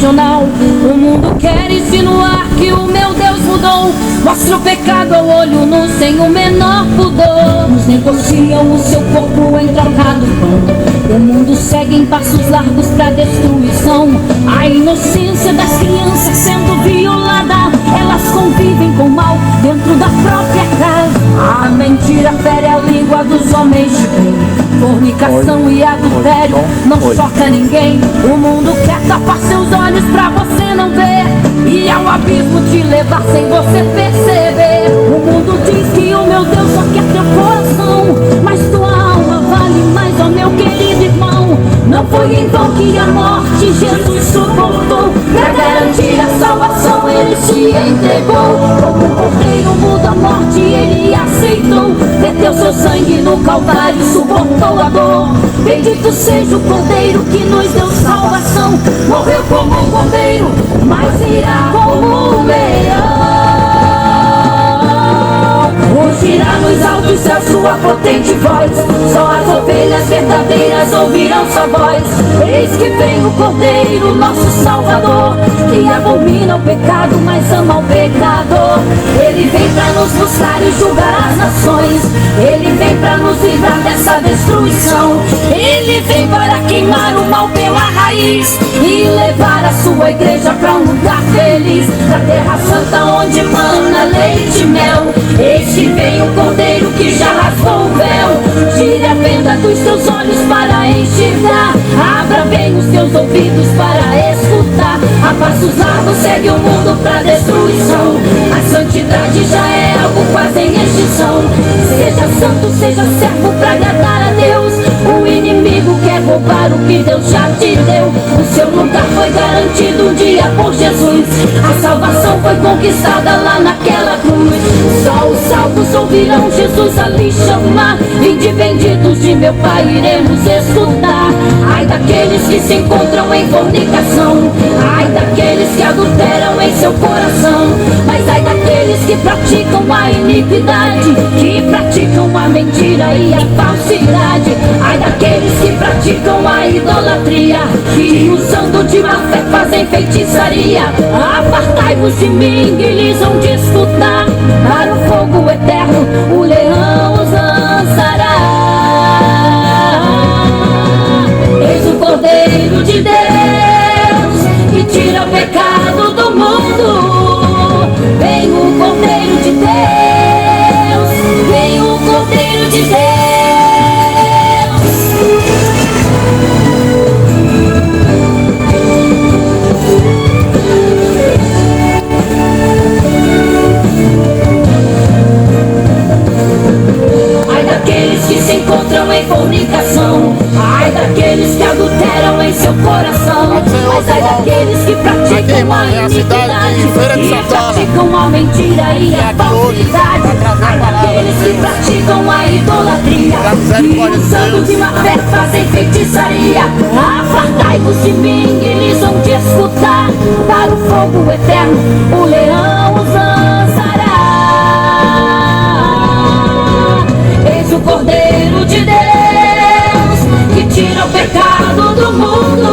racional. O mundo quer insinuar que o meu Deus mudou. Mostra o pecado ao olho nu sem o menor pudor. Uns negociam o seu corpo em troca do pão. O mundo segue em passos largos pra destruição. A inocência das crianças sendo violada. Elas convivem com o mal dentro da própria casa. A mentira fere a língua dos homens de bem. Fornicação e adultério não choca ninguém. O mundo quer tapar seus olhos pra você não ver, e ao abismo te levar sem você perceber. O mundo diz que o meu Deus só quer teu coração, mas tua alma vale mais, ó meu querido irmão. Não foi em vão que a morte Jesus suportou. Pra garantir a salvação ele se entregou. Como um cordeiro mudo a morte ele aceitou. Verteu seu sangue no Calvário, suportou a dor. Bendito seja o cordeiro que nos deu salvação. Morreu como um cordeiro, mas irá como um leão. Rugirá nos altos céus sua potente voz. Só as ovelhas verdadeiras ouvirão sua voz. Eis que vem o Cordeiro, nosso Salvador, que abomina o pecado, mas ama o pecador. Ele vem pra nos buscar e julgar as nações. Ele vem pra nos livrar dessa destruição. Ele vem para queimar o mal pela raiz e levar a sua igreja pra um lugar feliz, pra terra santa onde mana leite e mel. Eis que vem o Cordeiro que já rasgou o véu. Tire a venda dos teus olhos para enxergar. Abra bem os teus ouvidos para escutar. A passos largos segue o mundo pra destruição. A santidade já é algo quase em extinção. Seja santo, seja servo pra agradar a Deus. O inimigo quer roubar o que Deus já te deu. O seu lugar foi garantido um dia por Jesus. A salvação foi conquistada lá naquela cruz. Só os salvos ouvirão Jesus ali chamar. Vinde benditos de meu Pai, iremos escutar. Ai daqueles que se encontram em fornicação. Ai daqueles que adulteram em seu coração. Mas ai daqueles que praticam a iniquidade, que praticam a mentira e a falsidade. Ai daqueles que praticam a idolatria, que usando de má fé fazem feitiçaria. Apartai-vos de mim e lhes hão de escutar. Para o fogo eterno o leão os lançará. Eis o Cordeiro de Deus que tira o pecado do mundo. Vem o Cordeiro de Deus, vem o Cordeiro de Deus. Ai daqueles que se encontram em fornicação. Ai daqueles que adulteram em seu coração. Mas ai daqueles que praticam a iniquidade, que praticam a mentira e a falsidade. Ai daqueles que praticam a idolatria, que usando de má fé fazem feitiçaria. Apartai-vos de mim e lhes hão de escutar. Para o fogo eterno o leão os lançará. Eis o Cordeiro de Deus que tira o pecado do mundo.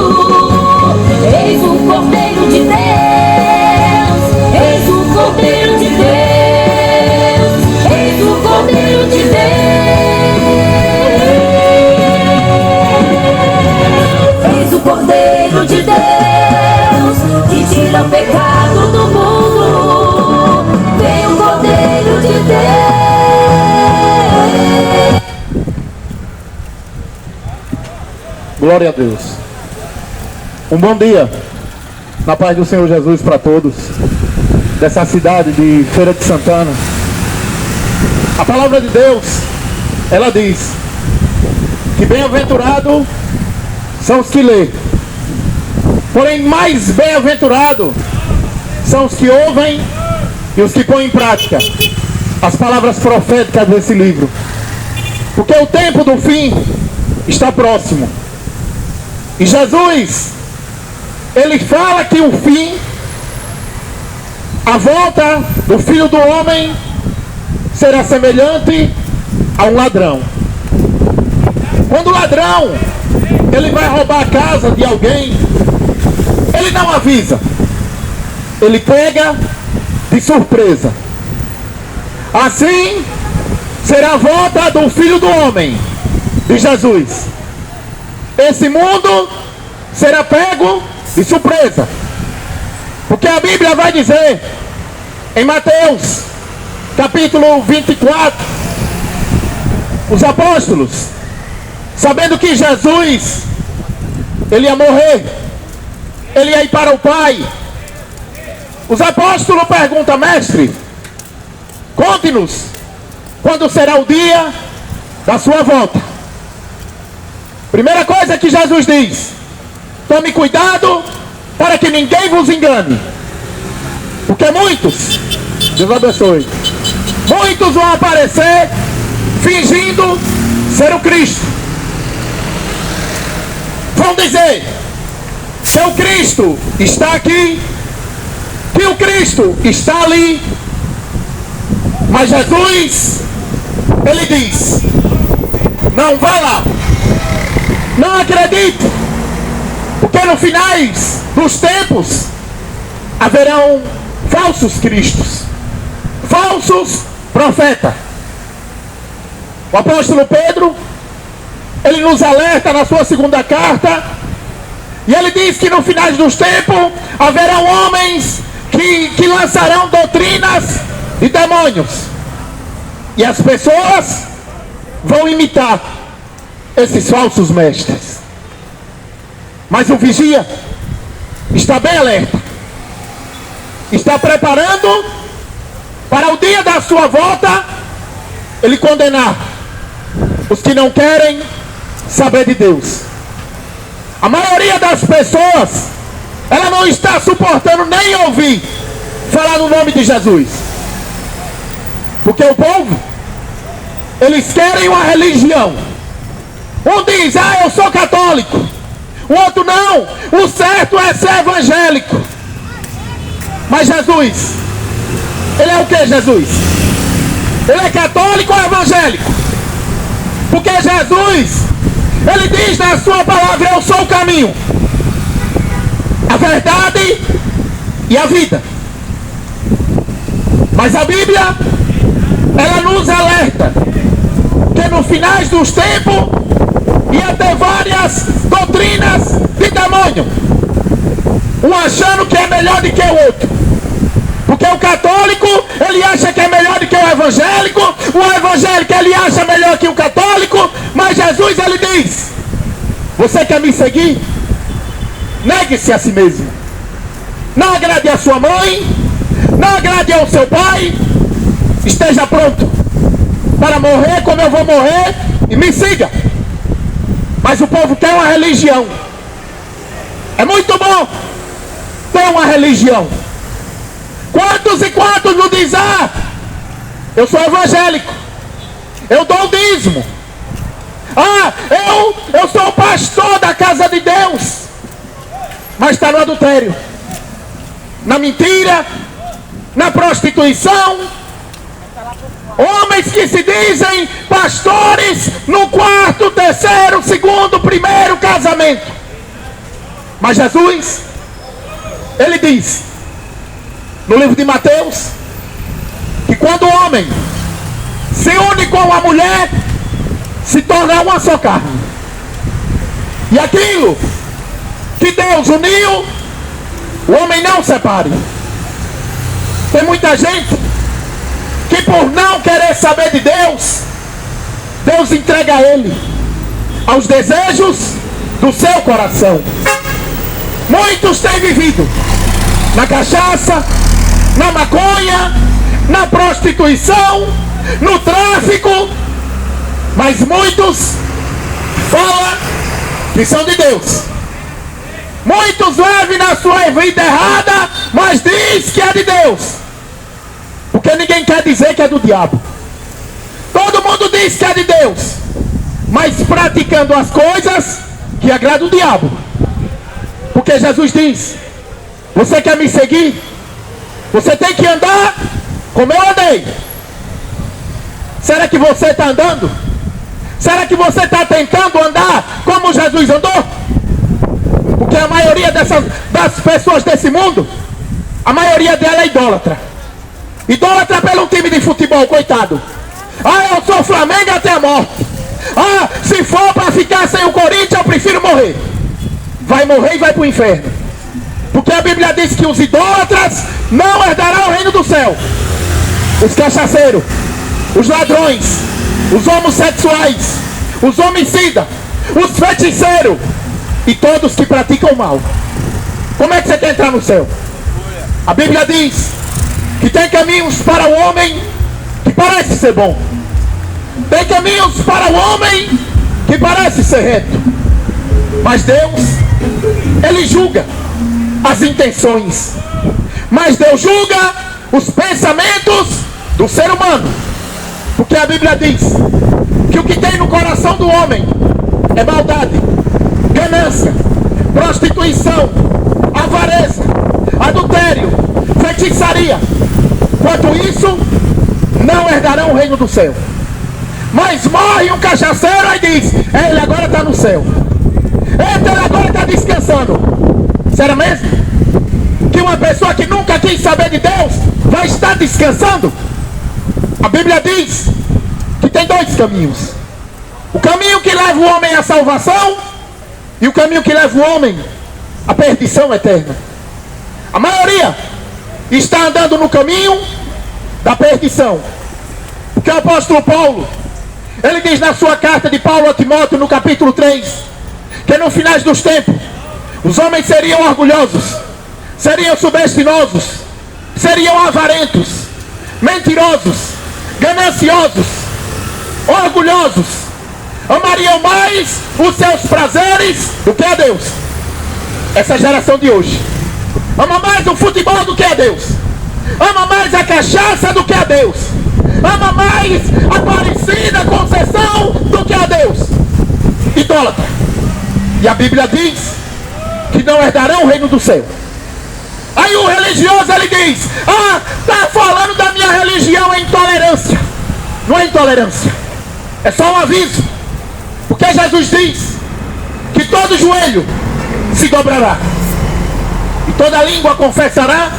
Eis o Cordeiro de Deus, eis o Cordeiro de Deus, eis o Cordeiro de Deus. Eis o Cordeiro de Deus que tira o pecado do mundo. Vem o Cordeiro de Deus. Glória a Deus. Um bom dia, na paz do Senhor Jesus para todos, dessa cidade de Feira de Santana. A palavra de Deus, ela diz que bem-aventurado são os que lê, porém mais bem-aventurado são os que ouvem e os que põem em prática as palavras proféticas desse livro, porque o tempo do fim está próximo. E Jesus, ele fala que o fim, a volta do Filho do Homem será semelhante a um ladrão. Quando o ladrão, ele vai roubar a casa de alguém, Ele não avisa. Ele pega de surpresa. Assim será a volta do Filho do Homem, de Jesus. Esse mundo será pego de surpresa. Porque a Bíblia vai dizer, em Mateus, capítulo 24, os apóstolos, sabendo que Jesus, ele ia morrer, ele ia ir para o Pai, os apóstolos perguntam: mestre, conte-nos quando será o dia da sua volta. Primeira coisa que Jesus diz: tome cuidado para que ninguém vos engane. Porque muitos, Deus abençoe, muitos vão aparecer fingindo ser o Cristo. Vão dizer que o Cristo está aqui, que o Cristo está ali. Mas Jesus, ele diz: não vá lá, não acredite, porque no finais dos tempos haverão falsos cristos, falsos profetas. O apóstolo Pedro, ele nos alerta na sua segunda carta, e ele diz que no finais dos tempos haverão homens que lançarão doutrinas de demônios, e as pessoas vão imitar esses falsos mestres. Mas o vigia está bem alerta, está preparando para o dia da sua volta ele condenar os que não querem saber de Deus. A maioria das pessoas, ela não está suportando nem ouvir falar no nome de Jesus. Porque o povo, eles querem uma religião. Um diz: ah, eu sou católico. O outro: não, o certo é ser evangélico. Mas Jesus, ele é o que, Jesus? Ele é católico ou evangélico? Porque Jesus, ele diz na sua palavra: eu sou o caminho, a verdade e a vida. Mas a Bíblia, ela nos alerta que no finais dos tempos ia ter várias doutrinas de demônio, um achando que é melhor do que o outro. Porque o católico, ele acha que é melhor do que o evangélico ele acha melhor que o católico. Mas Jesus, ele diz: você quer me seguir? Negue-se a si mesmo. Não agrade a sua mãe, não agrade ao seu pai. Esteja pronto para morrer como eu vou morrer e me siga. Mas o povo quer uma religião. É muito bom ter uma religião. Quantos e quantos não dizem: ah, eu sou evangélico, eu dou o dízimo, ah, eu sou pastor da casa de Deus, mas está no adultério, na mentira, na prostituição. Homens que se dizem pastores no quarto, terceiro, segundo, primeiro casamento. Mas Jesus, ele diz no livro de Mateus que quando o homem se une com a mulher, se torna uma só carne. E aquilo que Deus uniu, o homem não separe. Tem muita gente que, por não querer saber de Deus, Deus entrega a ele aos desejos do seu coração. Muitos têm vivido na cachaça, na maconha, na prostituição, no tráfico, mas muitos falam que são de Deus. Muitos vivem na sua vida errada, mas diz que é de Deus. Porque ninguém quer dizer que é do diabo. Todo mundo diz que é de Deus, mas praticando as coisas que agradam o diabo. Porque Jesus diz: você quer me seguir? Você tem que andar como eu andei. Será que você está andando? Será que você está tentando andar como Jesus andou? Porque a maioria das pessoas desse mundo, a maioria dela é idólatra. Idólatra pelo time de futebol, coitado. Ah, eu sou Flamengo até a morte. Ah, se for para ficar sem o Corinthians, eu prefiro morrer. Vai morrer e vai para o inferno. Porque a Bíblia diz que os idólatras não herdarão o reino do céu. Os cachaceiros, os ladrões, os homossexuais, os homicidas, os feiticeiros e todos que praticam o mal. Como é que você quer entrar no céu? A Bíblia diz que tem caminhos para o homem que parece ser bom. Tem caminhos para o homem que parece ser reto. Mas Deus, Ele julga as intenções. Mas Deus julga os pensamentos do ser humano. Porque a Bíblia diz que o que tem no coração do homem é maldade, ganância, prostituição, avareza, adultério, feitiçaria. Quanto isso, não herdarão o reino do céu. Mas morre um cachaceiro e diz: ele agora está no céu. Ele agora está descansando. Será mesmo que uma pessoa que nunca quis saber de Deus vai estar descansando? A Bíblia diz que tem dois caminhos: o caminho que leva o homem à salvação e o caminho que leva o homem à perdição eterna. A maioria está andando no caminho da perdição. Porque o apóstolo Paulo, ele diz na sua carta de Paulo a Timóteo, no capítulo 3, que no final dos tempos os homens seriam orgulhosos, seriam subestinosos, seriam avarentos, mentirosos, gananciosos, orgulhosos, amariam mais os seus prazeres do que a Deus. Essa geração de hoje ama mais o futebol do que a Deus, ama mais a cachaça do que a Deus, ama mais a parecida concessão do que a Deus. Idólatra. E a Bíblia diz que não herdarão o reino do céu. Aí o religioso, ele diz: ah, está falando da minha religião, é intolerância. Não é intolerância, é só um aviso. Porque Jesus diz que todo joelho se dobrará e toda língua confessará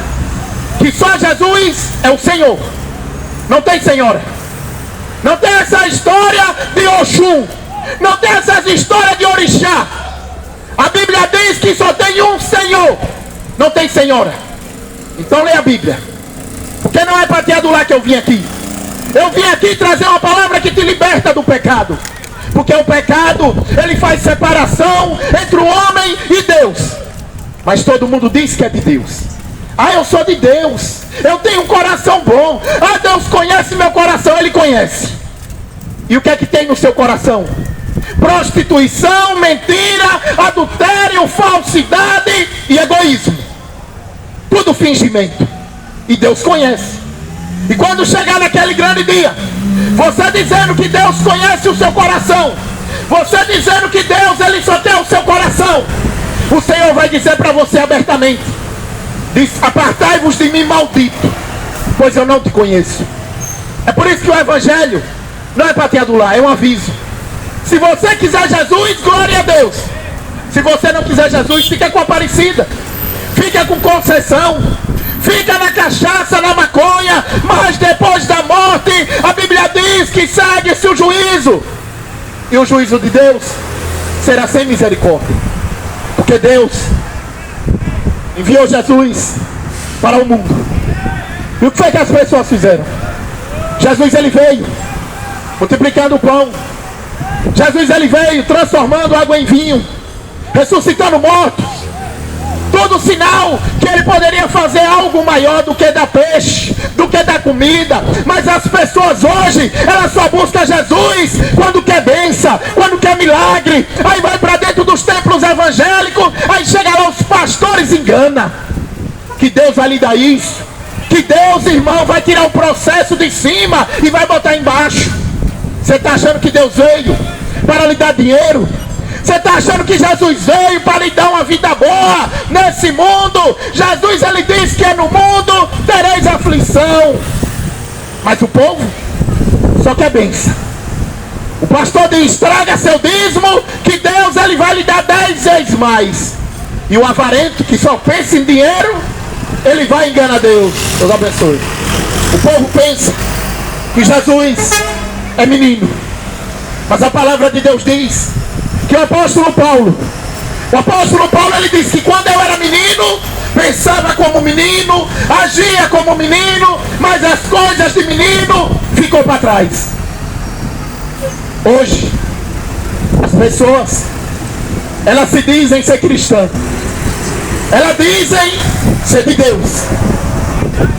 que só Jesus é o Senhor. Não tem senhora. Não tem essa história de Oxum. Não tem essas histórias de orixá. A Bíblia diz que só tem um Senhor. Não tem senhora. Então lê a Bíblia. Porque não é para te adular que eu vim aqui. Eu vim aqui trazer uma palavra que te liberta do pecado. Porque o pecado, ele faz separação entre o homem e Deus. Mas todo mundo diz que é de Deus. Ah, eu sou de Deus, eu tenho um coração bom. Ah, Deus conhece meu coração. Ele conhece. E o que é que tem no seu coração? Prostituição, mentira, adultério, falsidade e egoísmo. Tudo fingimento. E Deus conhece. E quando chegar naquele grande dia, você dizendo que Deus conhece o seu coração, você dizendo que Deus, ele só tem o seu coração, o Senhor vai dizer para você abertamente: diz: apartai-vos de mim, maldito, pois eu não te conheço. É por isso que o Evangelho não é para te adular, é um aviso. Se você quiser Jesus, glória a Deus. Se você não quiser Jesus, fica com a Aparecida, fica com Conceição, fica na cachaça, na maconha. Mas depois da morte, a Bíblia diz que segue-se o juízo. E o juízo de Deus será sem misericórdia. Porque Deus enviou Jesus para o mundo. E o que foi que as pessoas fizeram? Jesus, ele veio multiplicando o pão. Jesus, ele veio transformando água em vinho, ressuscitando mortos. Todo sinal que ele poderia fazer algo maior do que dar peixe, do que dar comida. Mas as pessoas hoje, elas só buscam Jesus quando quer bênção, quando quer milagre. Aí vai para dentro dos templos evangélicos, aí chega lá, os pastores enganam que Deus vai lhe dar isso, que Deus, irmão, vai tirar o processo de cima e vai botar embaixo. Você está achando que Deus veio para lhe dar dinheiro? Você está achando que Jesus veio para lhe dar uma vida boa nesse mundo? Jesus, ele disse que no mundo tereis aflição. Mas o povo só quer bênção. O pastor diz: traga seu dízimo, que Deus, ele vai lhe dar 10 vezes mais. E o avarento que só pensa em dinheiro, ele vai enganar Deus. Deus abençoe. O povo pensa que Jesus é menino, mas a palavra de Deus diz que o apóstolo Paulo ele disse que quando eu era menino, pensava como menino, agia como menino, mas as coisas de menino ficou para trás. Hoje as pessoas, elas se dizem ser cristãs, elas dizem ser de Deus,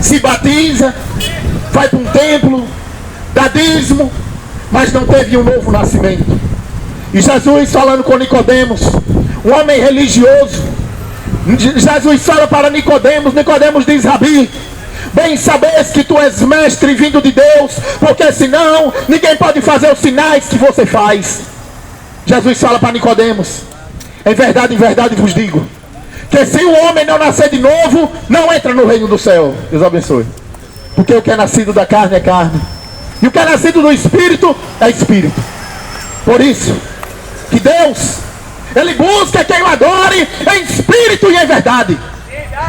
se batiza, vai para um templo, dá dízimo, mas não teve um novo nascimento. E Jesus falando com Nicodemos, um homem religioso, Jesus fala para Nicodemos, Nicodemos diz: Rabi, bem sabes que tu és mestre vindo de Deus, porque senão ninguém pode fazer os sinais que você faz. Jesus fala para Nicodemos: em verdade vos digo, que se o homem não nascer de novo, não entra no reino do céu. Deus abençoe. Porque o que é nascido da carne é carne, e o que é nascido do Espírito é Espírito. Por isso que Deus, Ele busca quem o adore em espírito e em verdade.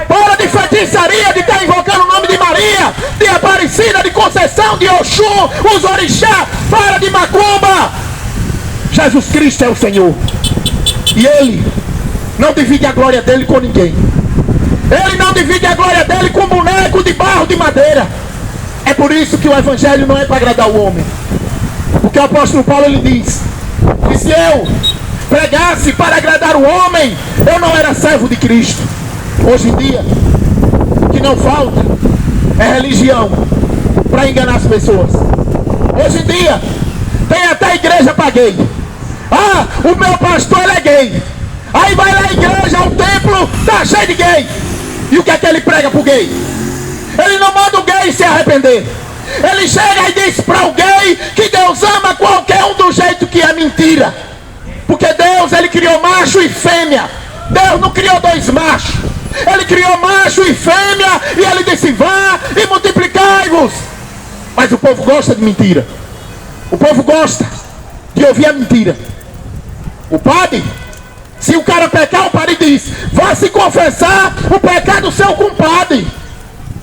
Para de feitiçaria, de estar invocando o nome de Maria, de Aparecida, de Conceição, de Oxum, os orixá. Para de macumba. Jesus Cristo é o Senhor, e Ele não divide a glória dele com ninguém. Ele não divide a glória dele com boneco de barro, de madeira. É por isso que o Evangelho não é para agradar o homem. Porque o apóstolo Paulo, ele diz que se eu pregasse para agradar o homem, eu não era servo de Cristo. Hoje em dia, o que não falta é religião para enganar as pessoas. Hoje em dia, tem até igreja para gay. Ah, o meu pastor, ele é gay. Aí vai lá à igreja, ao templo, tá cheio de gay. E o que é que ele prega pro gay? Ele não manda o gay se arrepender. Ele chega e diz para o gay que Deus ama qualquer um do jeito que é mentira. Porque Deus, Ele criou macho e fêmea. Deus não criou dois machos. Ele criou macho e fêmea. E Ele disse: vá e multiplicai-vos. Mas o povo gosta de mentira. O povo gosta de ouvir a mentira. O padre, se o cara pecar, o padre diz: vá se confessar o pecado do seu compadre.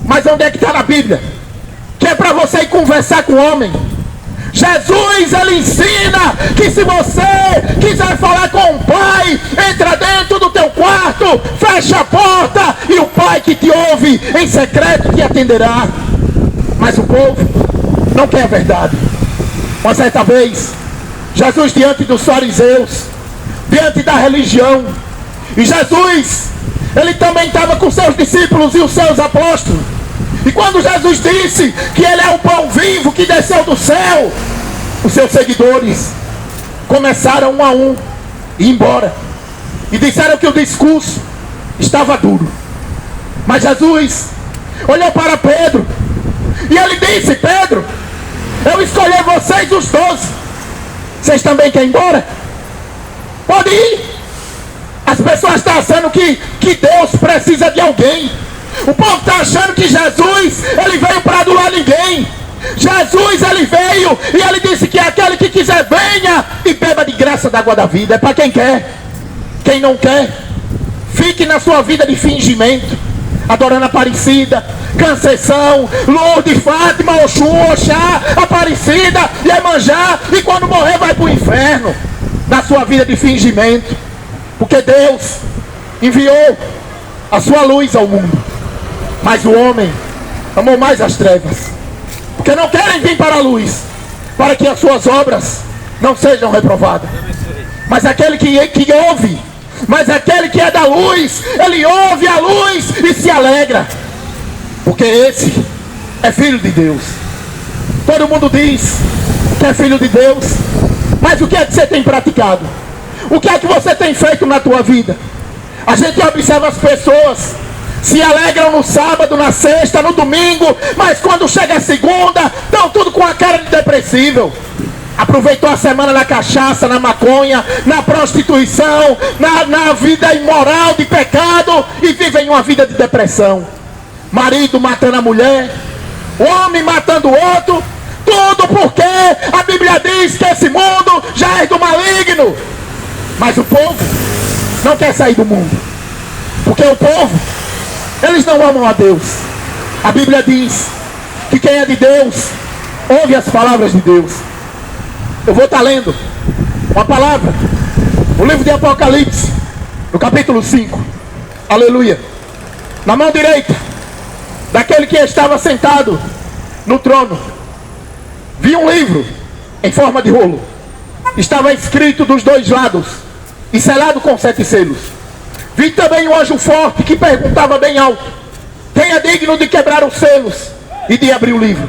Mas onde é que está na Bíblia que é para você ir conversar com o homem? Jesus, ele ensina que se você quiser falar com o Pai, entra dentro do teu quarto, fecha a porta, e o Pai que te ouve em secreto te atenderá. Mas o povo não quer a verdade. Uma certa vez, Jesus diante dos fariseus, diante da religião, e Jesus, ele também estava com seus discípulos e os seus apóstolos. E quando Jesus disse que Ele é o pão vivo que desceu do céu, os seus seguidores começaram um a um a ir embora. E disseram que o discurso estava duro. Mas Jesus olhou para Pedro e Ele disse: Pedro, eu escolhi vocês os 12. Vocês também querem ir embora? Pode ir. As pessoas estão achando que Deus precisa de alguém. O povo está achando que Jesus, ele veio para adular ninguém. Jesus, ele veio e ele disse que aquele que quiser venha e beba de graça da água da vida. É para quem quer. Quem não quer, fique na sua vida de fingimento, adorando Aparecida, Conceição, Lourdes, Fátima, Oxum, Oxá, Aparecida, Iemanjá, e quando morrer vai para o inferno, na sua vida de fingimento. Porque Deus enviou a sua luz ao mundo, mas o homem amou mais as trevas, porque não querem vir para a luz, para que as suas obras não sejam reprovadas. Mas aquele que ouve, mas aquele que é da luz, ele ouve a luz e se alegra, porque esse é filho de Deus. Todo mundo diz que é filho de Deus, mas o que é que você tem praticado? O que é que você tem feito na tua vida? A gente observa as pessoas se alegram no sábado, na sexta, no domingo, mas quando chega a segunda, estão tudo com a cara de depressível. Aproveitou a semana na cachaça, na maconha, na prostituição, na vida imoral de pecado, e vivem uma vida de depressão. Marido matando a mulher, o homem matando o outro, tudo porque a Bíblia diz que esse mundo já é do maligno. Mas o povo não quer sair do mundo. Porque o povo, eles não amam a Deus. A Bíblia diz que quem é de Deus ouve as palavras de Deus. Eu vou estar lendo uma palavra no livro de Apocalipse, no capítulo 5. Aleluia. Na mão direita daquele que estava sentado no trono, vi um livro em forma de rolo. Estava escrito dos dois lados e selado com 7 selos. Vi também um anjo forte que perguntava bem alto: quem é digno de quebrar os selos e de abrir o livro?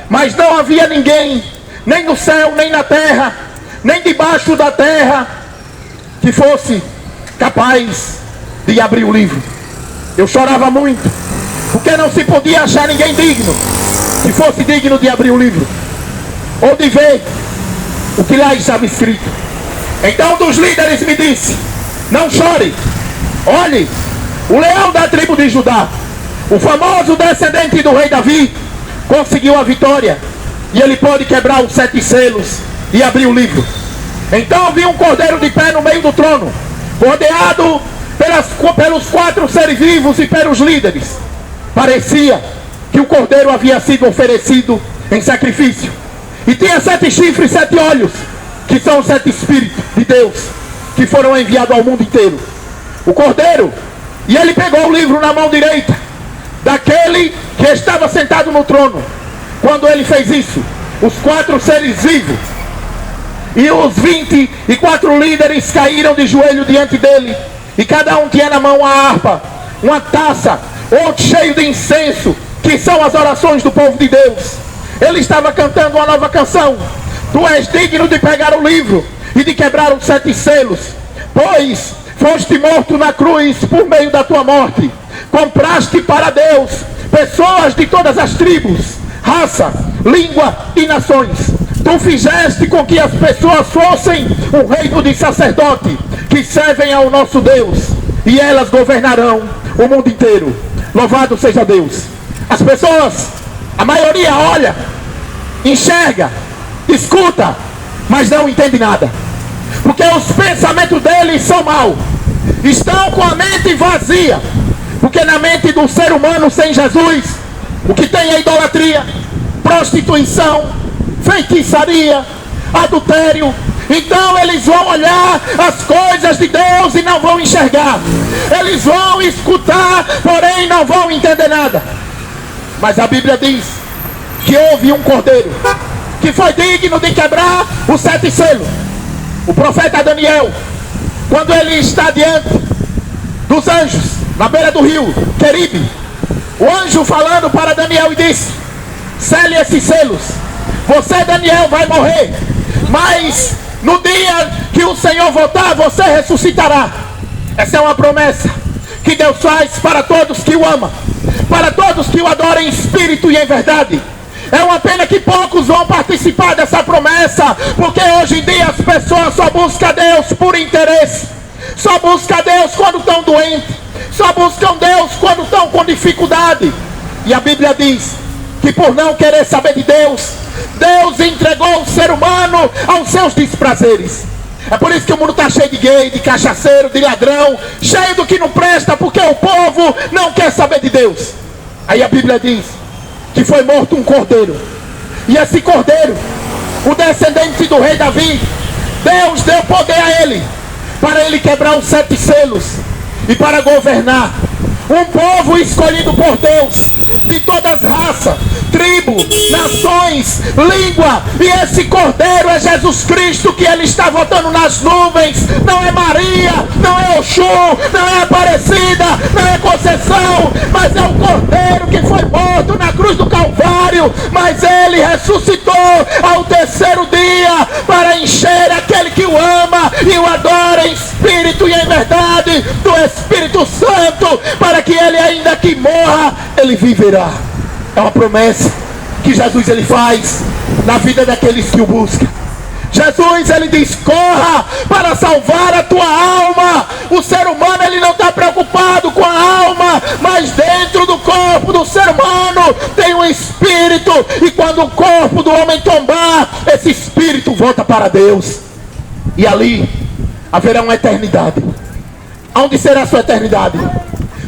Mas não havia ninguém, nem no céu, nem na terra, nem debaixo da terra, que fosse capaz de abrir o livro. Eu chorava muito, porque não se podia achar ninguém digno, que fosse digno de abrir o livro, ou de ver o que lá estava escrito. Então um dos líderes me disse: não chore, olhe, o leão da tribo de Judá, o famoso descendente do rei Davi, conseguiu a vitória, e ele pode quebrar os 7 selos e abrir o livro. Então vi um cordeiro de pé no meio do trono, rodeado pelos 4 seres vivos e pelos líderes. Parecia que o cordeiro havia sido oferecido em sacrifício, e tinha 7 chifres e 7 olhos, que são os 7 Espíritos de Deus, que foram enviados ao mundo inteiro. O cordeiro, e ele pegou o livro na mão direita daquele que estava sentado no trono. Quando ele fez isso, os 4 seres vivos e os 24 líderes caíram de joelho diante dele, e cada um tinha na mão uma harpa, uma taça, outro cheio de incenso, que são as orações do povo de Deus. Ele estava cantando uma nova canção: tu és digno de pegar o livro e de quebrar os 7 selos, pois foste morto na cruz por meio da tua morte. Compraste para Deus pessoas de todas as tribos, raça, língua e nações. Tu fizeste com que as pessoas fossem um reino de sacerdote, que servem ao nosso Deus, e elas governarão o mundo inteiro. Louvado seja Deus. As pessoas, a maioria olha, enxerga, escuta, mas não entende nada, porque os pensamentos deles são maus. Estão com a mente vazia, porque na mente do ser humano sem Jesus, o que tem é idolatria, prostituição, feitiçaria, adultério. Então eles vão olhar as coisas de Deus e não vão enxergar. Eles vão escutar, porém não vão entender nada. Mas a Bíblia diz que houve um cordeiro que foi digno de quebrar os 7 selos. O profeta Daniel, quando ele está diante dos anjos, na beira do rio Queribe, o anjo falando para Daniel e disse: sele esses selos, você, Daniel, vai morrer, mas no dia que o Senhor voltar, você ressuscitará. Essa é uma promessa que Deus faz para todos que o amam, para todos que o adoram em espírito e em verdade. É uma pena que poucos vão participar dessa promessa, porque hoje em dia as pessoas só buscam Deus por interesse, só buscam Deus quando estão doentes, só buscam Deus quando estão com dificuldade. E a Bíblia diz que por não querer saber de Deus, Deus entregou o ser humano aos seus desprazeres. É por isso que o mundo está cheio de gay, de cachaceiro, de ladrão, cheio do que não presta, porque o povo não quer saber de Deus. Aí a Bíblia diz que foi morto um cordeiro, e esse cordeiro, o descendente do rei Davi, Deus deu poder a ele, para ele quebrar os 7 selos e para governar um povo escolhido por Deus, de todas as raças, tribos, nações, língua. E esse cordeiro é Jesus Cristo, que ele está voltando nas nuvens. Não é Maria, não é Oxum, não é Aparecida, não é Conceição, mas é o cordeiro que foi morto na cruz do Calvário, mas ele ressuscitou ao 3º dia para encher aquele que o ama e o adora em espírito e em verdade do Espírito Santo, para que ele, ainda que morra, ele viverá. É uma promessa que Jesus ele faz na vida daqueles que o buscam. Jesus ele diz: corra para salvar a tua alma. O ser humano ele não está preocupado com a alma, mas dentro do corpo do ser humano tem um espírito, e quando o corpo do homem tombar, esse espírito volta para Deus, e ali haverá uma eternidade. Onde será a sua eternidade?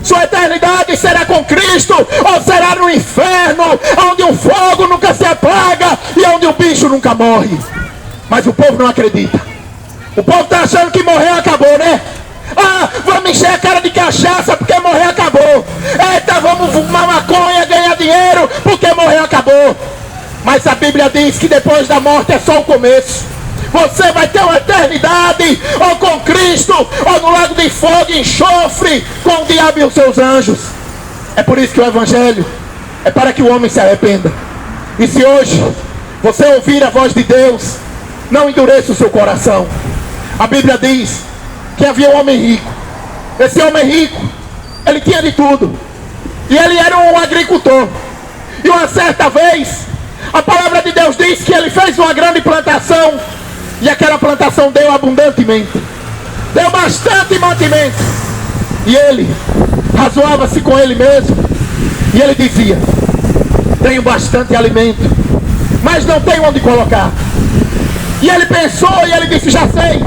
Sua eternidade será com Cristo ou será no inferno, onde o fogo nunca se apaga e onde o bicho nunca morre? Mas o povo não acredita. O povo está achando que morreu acabou, né? Ah, vamos encher a cara de cachaça porque morreu acabou. Eita, vamos fumar maconha, ganhar dinheiro porque morreu acabou. Mas a Bíblia diz que depois da morte é só o começo. Você vai ter uma eternidade ou com Cristo ou no lago de fogo e enxofre com o diabo e os seus anjos. É por isso que o Evangelho é para que o homem se arrependa. E se hoje você ouvir a voz de Deus, não endureça o seu coração. A Bíblia diz que havia um homem rico. Esse homem rico, ele tinha de tudo. E ele era um agricultor. E uma certa vez, a palavra de Deus diz que ele fez uma grande plantação. E aquela plantação deu abundantemente. Deu bastante mantimento. E ele razoava-se com ele mesmo. E ele dizia: tenho bastante alimento, mas não tenho onde colocar. E ele pensou e ele disse: já sei.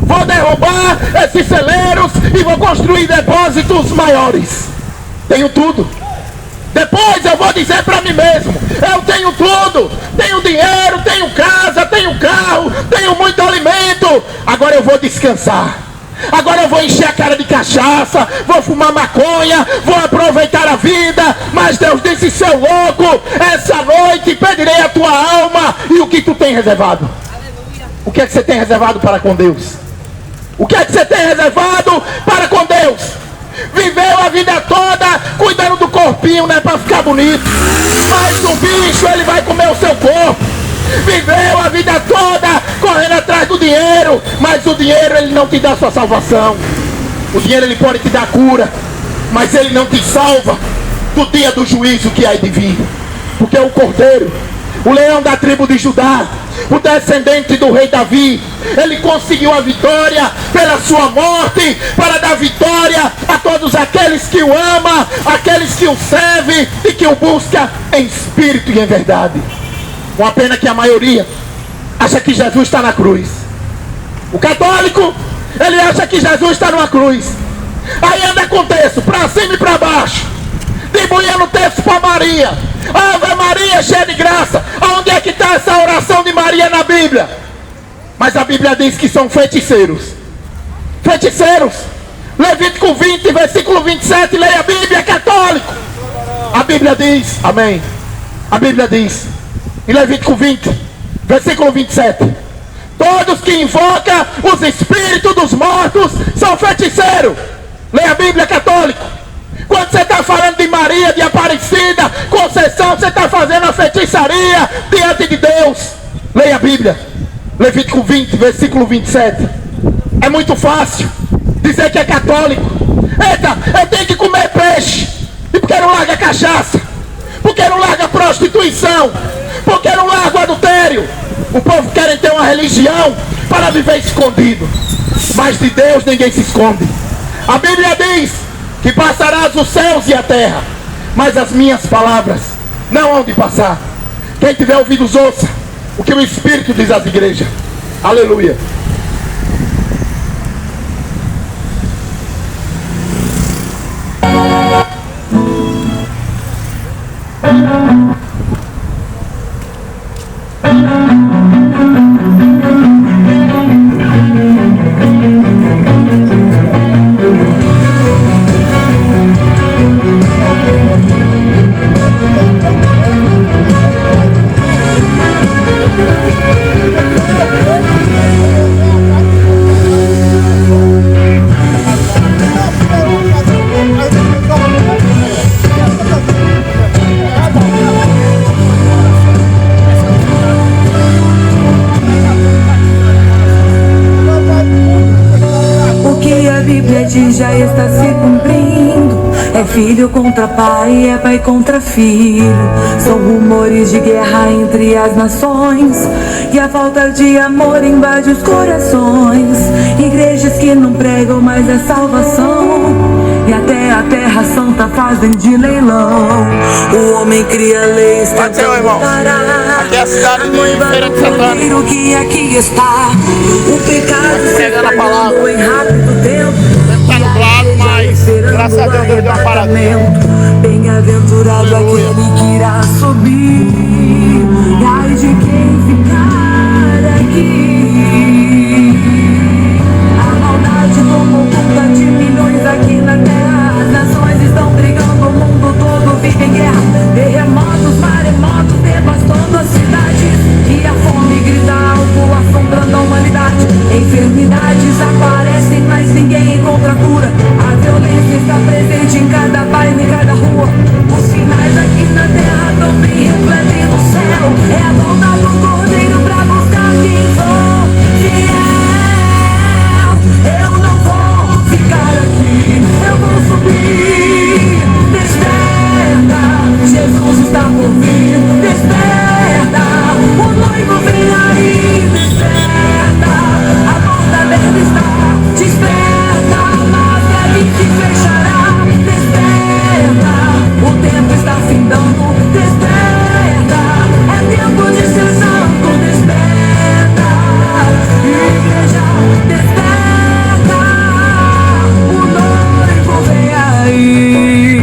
Vou derrubar esses celeiros e vou construir depósitos maiores. Tenho tudo. Depois eu vou dizer para mim mesmo: eu tenho tudo. Tenho dinheiro, tenho casa, tenho carro, tenho muito alimento. Agora eu vou descansar. Agora eu vou encher a cara de cachaça, vou fumar maconha, vou aproveitar a vida. Mas Deus disse: seu louco, essa noite pedirei a tua alma. E o que tu tem reservado? O que é que você tem reservado para com Deus? O que é que você tem reservado para com Deus? Viveu a vida toda cuidando do corpinho, né, para ficar bonito. Mas o bicho, ele vai comer o seu corpo. Viveu a vida toda correndo atrás do dinheiro, mas o dinheiro, ele não te dá sua salvação. O dinheiro, ele pode te dar cura, mas ele não te salva do dia do juízo que há de vir. Porque o Cordeiro, o leão da tribo de Judá, o descendente do rei Davi, ele conseguiu a vitória pela sua morte, para dar vitória a todos aqueles que o amam, aqueles que o servem e que o buscam em espírito e em verdade. Uma pena que a maioria acha que Jesus está na cruz. O católico, ele acha que Jesus está numa cruz. Aí anda com texto para cima e para baixo, distribuindo texto para Maria. Ave Maria, cheia de graça. Onde é que está essa oração de Maria na Bíblia? Mas a Bíblia diz que são feiticeiros. Feiticeiros. Levítico 20, versículo 27. Leia a Bíblia, católico. A Bíblia diz, amém. A Bíblia diz, em Levítico 20, versículo 27. Todos que invocam os espíritos dos mortos são feiticeiros. Leia a Bíblia, católico. Quando você está falando de Maria, de Aparecida, Conceição, você está fazendo a feitiçaria diante de Deus. Leia a Bíblia, Levítico 20, versículo 27. É muito fácil dizer que é católico. Eita, eu tenho que comer peixe. E por que não larga cachaça? Por que não larga prostituição? Por que não larga o adultério? O povo quer ter uma religião para viver escondido. Mas de Deus ninguém se esconde. A Bíblia diz que passarás os céus e a terra, mas as minhas palavras não hão de passar. Quem tiver ouvidos, ouça o que o Espírito diz às igrejas. Aleluia. Já está se cumprindo. É filho contra pai, é pai contra filho. São rumores de guerra entre as nações, e a falta de amor invade os corações. Igrejas que não pregam mais a salvação, e até a terra santa fazem de leilão. O homem cria leis tentando parar. Aqui é a cidade de Feira de Santana. Que aqui está. O pecado chega na palavra. em rápido tempo. Tá no Graças a Deus, Deus deu uma parada. Bem-aventurado aquele que irá subir. E ai de quem ficar aqui. A maldade tomou conta de milhões aqui na terra. As nações estão brigando, o mundo todo vive em guerra. Terremotos, maremotos devastando as cidades. E a fome grita alto, assombrando a humanidade. Enfermidades aparecem, mas ninguém encontra cura. A violência está presente em cada bairro, em cada rua. Os sinais aqui na terra também refletem no céu. É a volta do Cordeiro pra buscar quem for fiel. Eu não vou ficar aqui, eu vou subir. Desperta, Jesus está por vir. Desperta, o noivo vem aí. Desperta, a porta deve estar. Desperta, mas ali se fechará. Desperta, o tempo está findando. Desperta, é tempo de ser santo. Desperta, igreja, desperta, o noivo vem aí.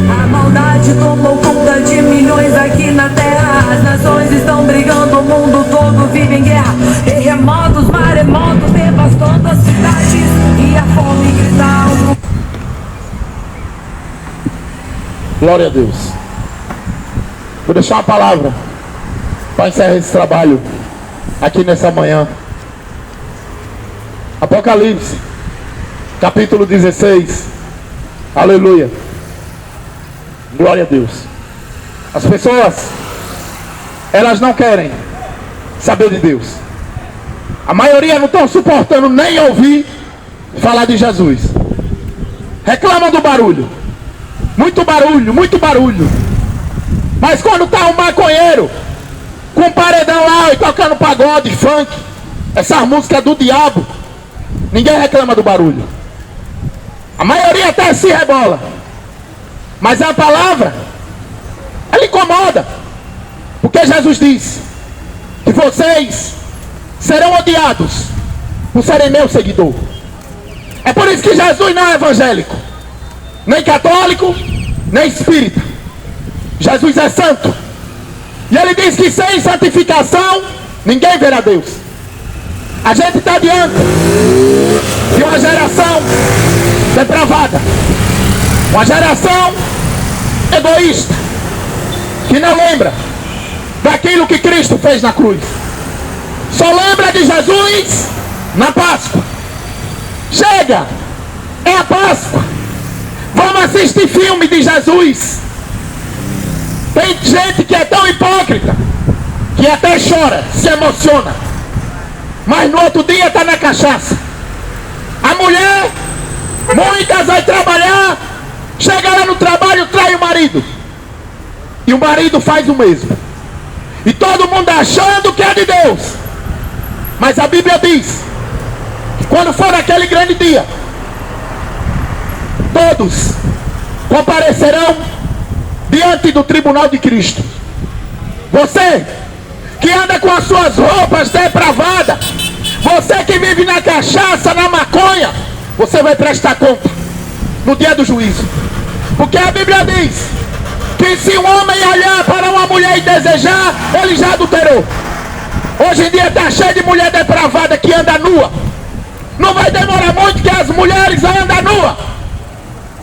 A maldade tomou conta de milhões aqui na terra. As nações estão brigando, o mundo todo vive em guerra. Terremotos, maremotos devastando as cidades. E a fome grita alto. Glória a Deus. Vou deixar uma palavra para encerrar esse trabalho aqui nessa manhã. Apocalipse, capítulo 16. Aleluia. Glória a Deus. As pessoas, elas não querem saber de Deus. A maioria não estão suportando nem ouvir falar de Jesus. Reclamam do barulho. Muito barulho, muito barulho. Mas quando está um maconheiro com um paredão lá e tocando pagode, funk, essas músicas do diabo, ninguém reclama do barulho. A maioria até se rebola. Mas a palavra, ela incomoda. Porque Jesus disse que vocês serão odiados por serem meu seguidor. É por isso que Jesus não é evangélico, nem católico, nem espírita. Jesus é santo. E ele diz que sem santificação ninguém verá Deus. A gente está diante de uma geração depravada, uma geração egoísta, que não lembra daquilo que Cristo fez na cruz. Só lembra de Jesus na Páscoa. Chega, é a Páscoa, vamos assistir filme de Jesus. Tem gente que é tão hipócrita que até chora, se emociona, mas no outro dia está na cachaça. A mulher, muitas vai trabalhar, chega lá no trabalho, trai o marido, e o marido faz o mesmo, e todo mundo achando que é de Deus. Mas a Bíblia diz que quando for aquele grande dia, todos comparecerão diante do tribunal de Cristo. Você que anda com as suas roupas depravadas, você que vive na cachaça, na maconha, você vai prestar conta no dia do juízo. Porque a Bíblia diz que se um homem olhar para uma mulher e desejar, ele já adulterou. Hoje em dia está cheio de mulher depravada que anda nua. Não vai demorar muito que as mulheres vão andar nua,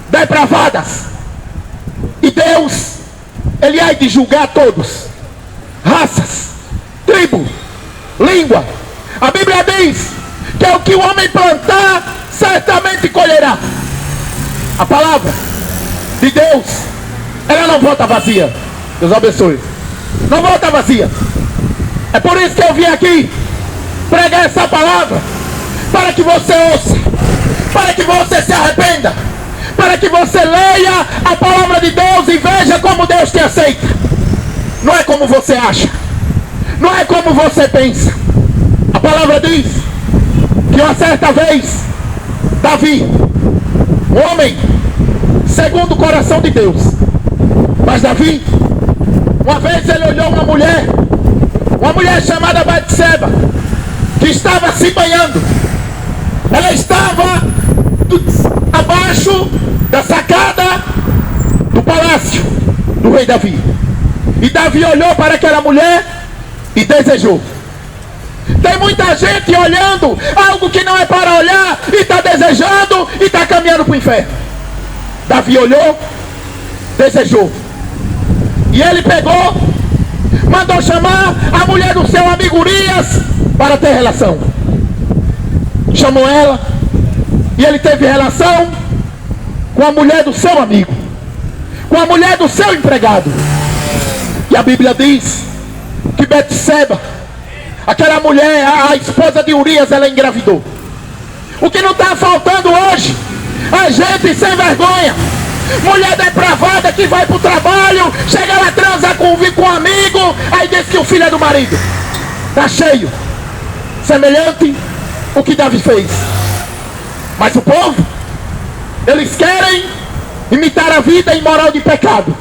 depravadas. E Deus, ele há de julgar todos, raças, tribo, língua. A Bíblia diz que é o que o homem plantar, certamente colherá. A palavra de Deus, ela não volta vazia. Deus abençoe. Não volta vazia. É por isso que eu vim aqui pregar essa palavra, para que você ouça, para que você se arrependa, para que você leia a palavra de Deus e veja como Deus te aceita. Não é como você acha, não é como você pensa. A palavra diz que uma certa vez Davi, um homem segundo o coração de Deus, mas Davi, uma vez ele olhou uma mulher Uma mulher chamada Betseba, que estava se banhando. Ela estava abaixo da sacada do palácio do rei Davi. E Davi olhou para aquela mulher e desejou. Tem muita gente olhando algo que não é para olhar e está desejando e está caminhando para o inferno. Davi olhou, desejou. E ele pegou, mandou chamar a mulher do seu amigo Urias para ter relação. Chamou ela e ele teve relação com a mulher do seu amigo, com a mulher do seu empregado. E a Bíblia diz que Betseba, aquela mulher, a esposa de Urias, ela engravidou. O que não está faltando hoje é gente sem vergonha, mulher depravada que vai para o trabalho, chega lá, transa com um amigo, aí diz que o filho é do marido. Está cheio, semelhante o que Davi fez. Mas o povo, eles querem imitar a vida imoral de pecado.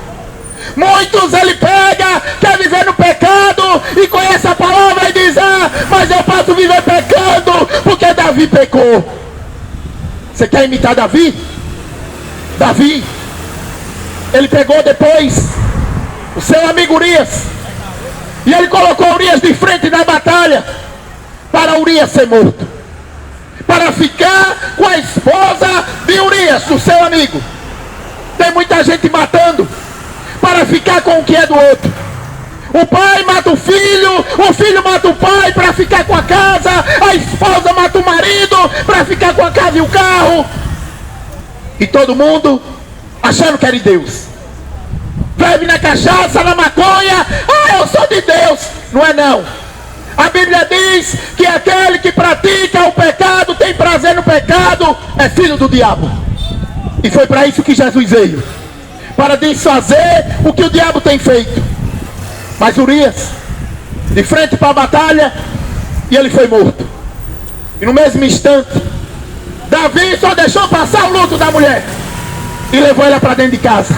Muitos ele pega, quer viver no pecado e conhece a palavra e diz: ah, mas eu posso viver pecando porque Davi pecou. Você quer imitar Davi? Davi, ele pegou depois o seu amigo Urias e ele colocou Urias de frente na batalha para Urias ser morto, para ficar com a esposa de Urias, do seu amigo. Tem muita gente matando para ficar com o que é do outro. O pai mata o filho mata o pai para ficar com a casa, a esposa mata o marido para ficar com a casa e o carro. E todo mundo achando que era de Deus. Bebe na cachaça, na maconha, ah, eu sou de Deus. Não é não. A Bíblia diz que aquele que pratica o pecado, tem prazer no pecado, é filho do diabo. E foi para isso que Jesus veio, para desfazer o que o diabo tem feito. Mas Urias, de frente para a batalha, e ele foi morto. E no mesmo instante, Davi só deixou passar o luto da mulher e levou ela para dentro de casa.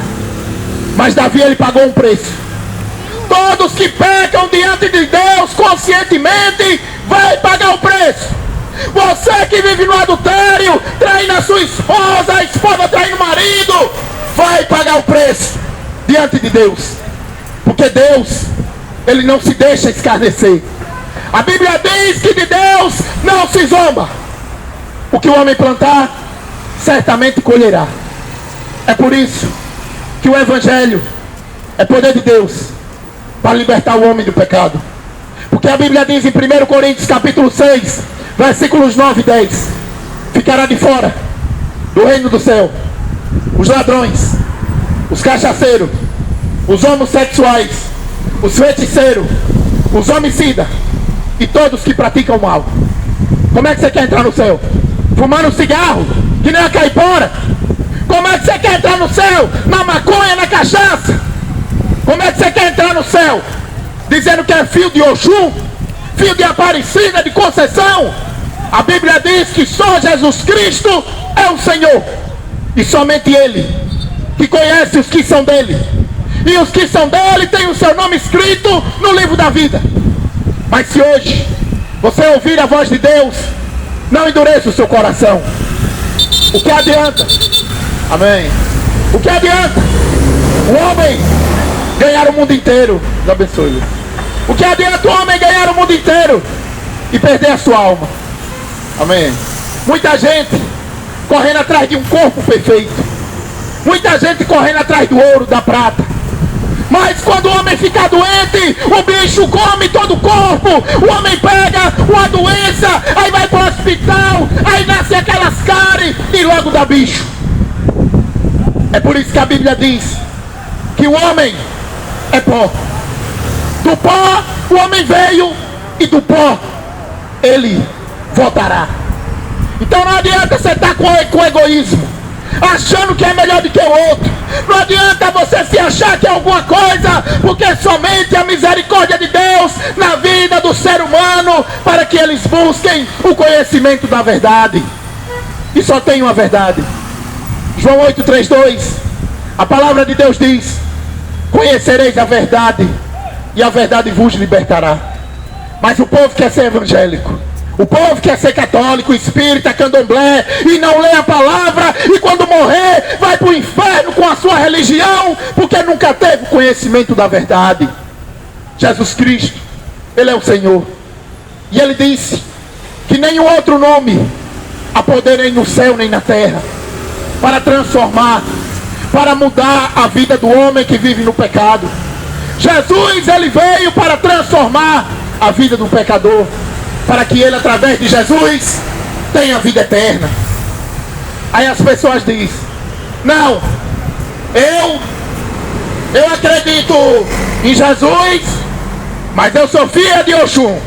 Mas Davi, ele pagou um preço. Todos que pecam diante de Deus conscientemente vai pagar o preço. Você que vive no adultério, traindo a sua esposa, a esposa traindo o marido, vai pagar o preço diante de Deus. Porque Deus, ele não se deixa escarnecer. A Bíblia diz que de Deus não se zomba. O que o homem plantar, certamente colherá. É por isso que o Evangelho é poder de Deus para libertar o homem do pecado. Porque a Bíblia diz em 1 Coríntios capítulo 6, versículos 9 e 10: ficará de fora do reino do céu os ladrões, os cachaceiros, os homossexuais, os feiticeiros, os homicidas e todos que praticam o mal. Como é que você quer entrar no céu? Fumando cigarro, que nem a caipora? Como é que você quer entrar no céu? Na maconha, na cachaça? Como é que você quer entrar no céu? Dizendo que é filho de Oxum, filho de Aparecida, de Conceição? A Bíblia diz que só Jesus Cristo é o Senhor, e somente Ele que conhece os que são dele. E os que são dele têm o seu nome escrito no livro da vida. Mas se hoje você ouvir a voz de Deus, não endureça o seu coração. O que adianta? Amém. O que adianta o homem ganhar o mundo inteiro? Deus abençoe. O que adianta o homem ganhar o mundo inteiro e perder a sua alma? Amém. Muita gente correndo atrás de um corpo perfeito. Muita gente correndo atrás do ouro, da prata. Mas quando o homem fica doente, o bicho come todo o corpo. O homem pega uma doença, aí vai para o hospital, aí nasce aquelas cáries e logo dá bicho. É por isso que a Bíblia diz que o homem é pó. Do pó o homem veio e do pó ele voltará. Então não adianta você estar com egoísmo, achando que é melhor do que o outro. Não adianta você se achar que é alguma coisa, porque somente a misericórdia de Deus na vida do ser humano, para que eles busquem o conhecimento da verdade. E só tem uma verdade. João 8,32, a palavra de Deus diz: conhecereis a verdade, e a verdade vos libertará. Mas o povo quer ser evangélico. O povo quer ser católico, espírita, candomblé, e não lê a palavra, e quando morrer, vai para o inferno com a sua religião, porque nunca teve conhecimento da verdade. Jesus Cristo, Ele é o Senhor. E Ele disse que nenhum outro nome há poder nem no céu nem na terra, para transformar, para mudar a vida do homem que vive no pecado. Jesus, Ele veio para transformar a vida do pecador, para que ele, através de Jesus, tenha vida eterna. Aí as pessoas dizem: não, eu acredito em Jesus, mas eu sou filha de Oxum.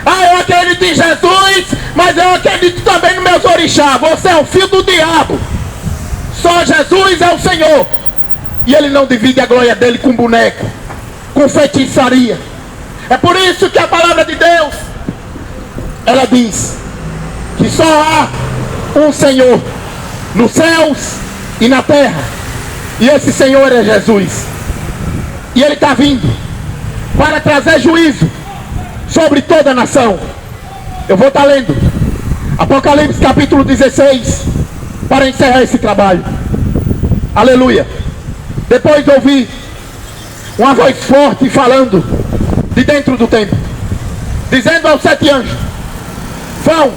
Eu acredito em Jesus, mas eu acredito também nos meus orixás. Você é o filho do diabo. Só Jesus é o Senhor. E Ele não divide a glória dele com boneco, com feitiçaria. É por isso que a palavra de Deus, ela diz que só há um Senhor nos céus e na terra. E esse Senhor é Jesus. E Ele está vindo para trazer juízo sobre toda a nação. Eu vou estar lendo Apocalipse capítulo 16 para encerrar esse trabalho. Aleluia. Depois ouvi uma voz forte falando de dentro do templo, dizendo aos 7 anjos: vão,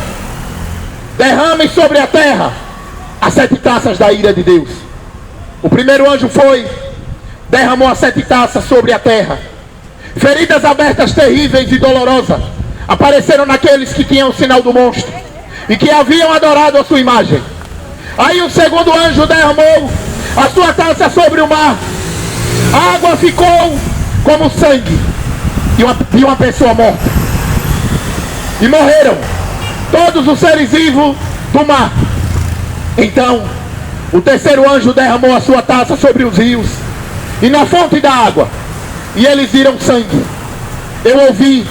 derramem sobre a terra as 7 taças da ira de Deus. O primeiro anjo foi, derramou as 7 taças sobre a terra. Feridas abertas terríveis e dolorosas apareceram naqueles que tinham o sinal do monstro e que haviam adorado a sua imagem. Aí o segundo anjo derramou a sua taça sobre o mar. A água ficou como sangue de uma pessoa morta. E morreram todos os seres vivos do mar. Então o terceiro anjo derramou a sua taça sobre os rios e na fonte da água, e eles viram sangue. Eu ouvi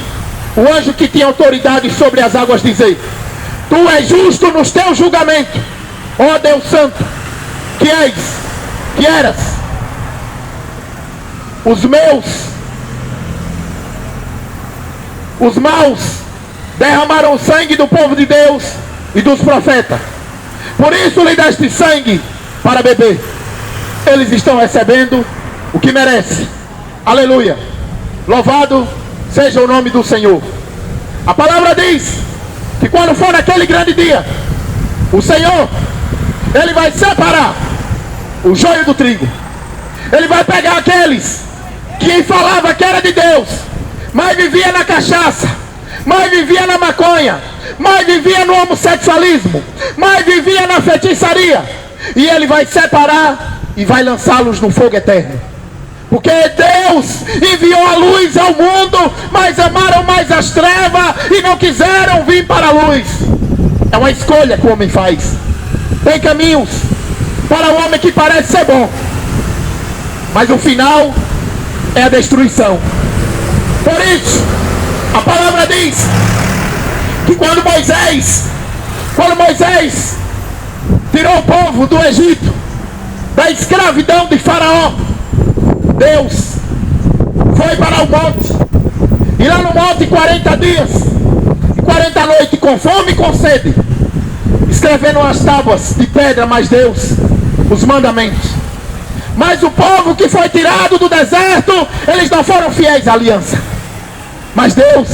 o anjo que tinha autoridade sobre as águas dizer: tu és justo nos teus julgamentos, ó Deus Santo, que eras. Os maus derramaram o sangue do povo de Deus e dos profetas. Por isso lhe deste sangue para beber. Eles estão recebendo o que merece. Aleluia. Louvado seja o nome do Senhor. A palavra diz que quando for naquele grande dia, o Senhor, Ele vai separar o joio do trigo. Ele vai pegar aqueles que falava que era de Deus, mas vivia na cachaça, mas vivia na maconha, mas vivia no homossexualismo, mas vivia na feitiçaria, e Ele vai separar e vai lançá-los no fogo eterno. Porque Deus enviou a luz ao mundo, mas amaram mais as trevas e não quiseram vir para a luz. É uma escolha que o homem faz. Tem caminhos para o homem que parece ser bom, mas o final é a destruição. Por isso, a palavra diz que quando Moisés tirou o povo do Egito, da escravidão de Faraó, Deus foi para o monte, e lá no monte 40 dias e 40 noites, com fome e com sede, escrevendo as tábuas de pedra, mas Deus, os mandamentos. Mas o povo que foi tirado do deserto, eles não foram fiéis à aliança. Mas Deus,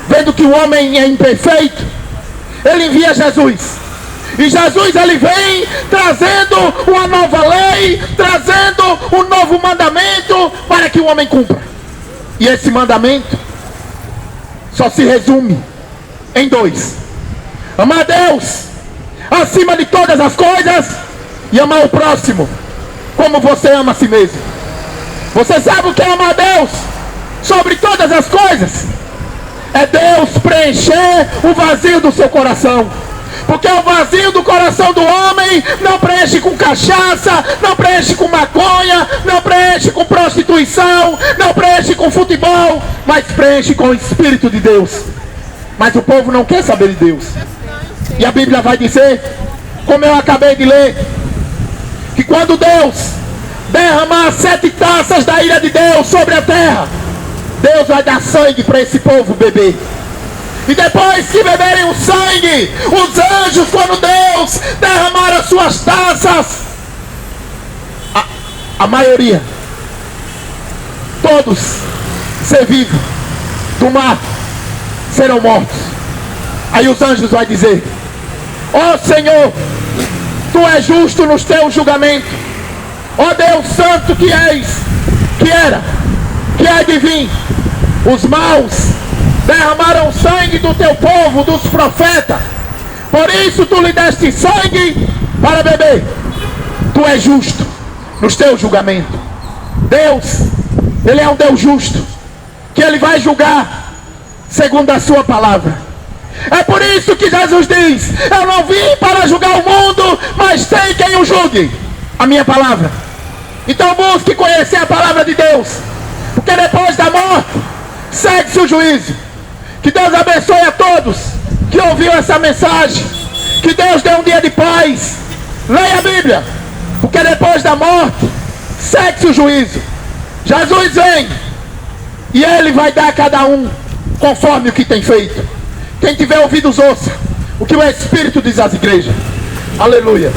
vendo que o homem é imperfeito, Ele envia Jesus. E Jesus, Ele vem trazendo uma nova lei, trazendo um novo mandamento para que o homem cumpra. E esse mandamento só se resume em 2: amar a Deus acima de todas as coisas e amar o próximo como você ama a si mesmo. Você sabe o que é amar a Deus sobre todas as coisas? É Deus preencher o vazio do seu coração. Porque o vazio do coração do homem não preenche com cachaça, não preenche com maconha, não preenche com prostituição, não preenche com futebol, mas preenche com o Espírito de Deus. Mas o povo não quer saber de Deus. E a Bíblia vai dizer, como eu acabei de ler, que quando Deus derramar 7 taças da ira de Deus sobre a terra, Deus vai dar sangue para esse povo beber. E depois que beberem o sangue, os anjos, quando Deus derramar as suas taças, a maioria, todos, ser vivo do mar, serão mortos. Aí os anjos vão dizer: ó Senhor, Tu és justo nos teus julgamentos. Ó Deus santo que és, que era, que há de vir. Os maus derramaram sangue do teu povo, dos profetas. Por isso Tu lhe deste sangue para beber. Tu és justo nos teus julgamentos. Deus, Ele é um Deus justo, que Ele vai julgar segundo a sua palavra. É por isso que Jesus diz: eu não vim para julgar o mundo, mas tem quem o julgue, a minha palavra. Então busque conhecer a palavra de Deus, porque depois da morte segue-se o juízo. Que Deus abençoe a todos que ouviram essa mensagem. Que Deus dê um dia de paz. Leia a Bíblia, porque depois da morte segue-se o juízo. Jesus vem e Ele vai dar a cada um conforme o que tem feito. Quem tiver ouvidos, ouça o que o Espírito diz às igrejas. Aleluia.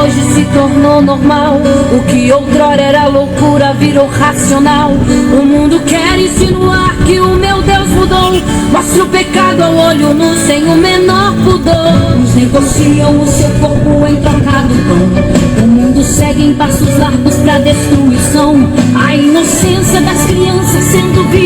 Hoje se tornou normal. O que outrora era loucura virou racional. O mundo quer insinuar que o meu Deus mudou. Mostra o pecado ao olho nu sem o menor pudor. Uns negociam o seu corpo em troca do pão. O mundo segue em passos largos pra destruição. A inocência das crianças sendo violadas.